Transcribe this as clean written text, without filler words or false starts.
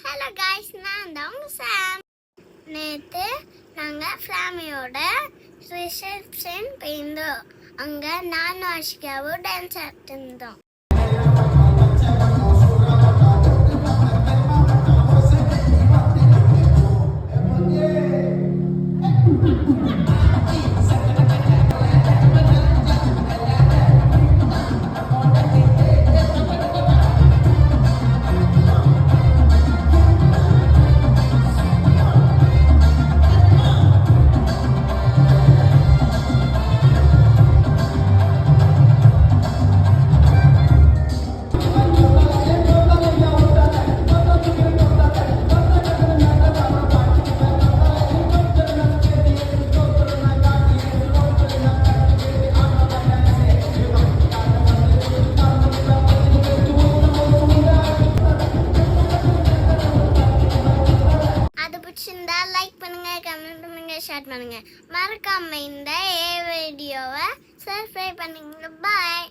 Hello guys, நான் தான் உங்க சாம். நேற்று நாங்கள் ஃபேமிலியோட ரிசப்ஷன் போயிருந்தோம். அங்கே நானும் ஆஷிகாவும் டான்ஸ் ஆடிருந்தோம். லைக் பண்ணுங்க, கமெண்ட் பண்ணுங்க, ஷேர் பண்ணுங்க. மறக்காம இந்த வீடியோவை சப்ஸ்கிரைப் பண்ணுங்க. பாய்.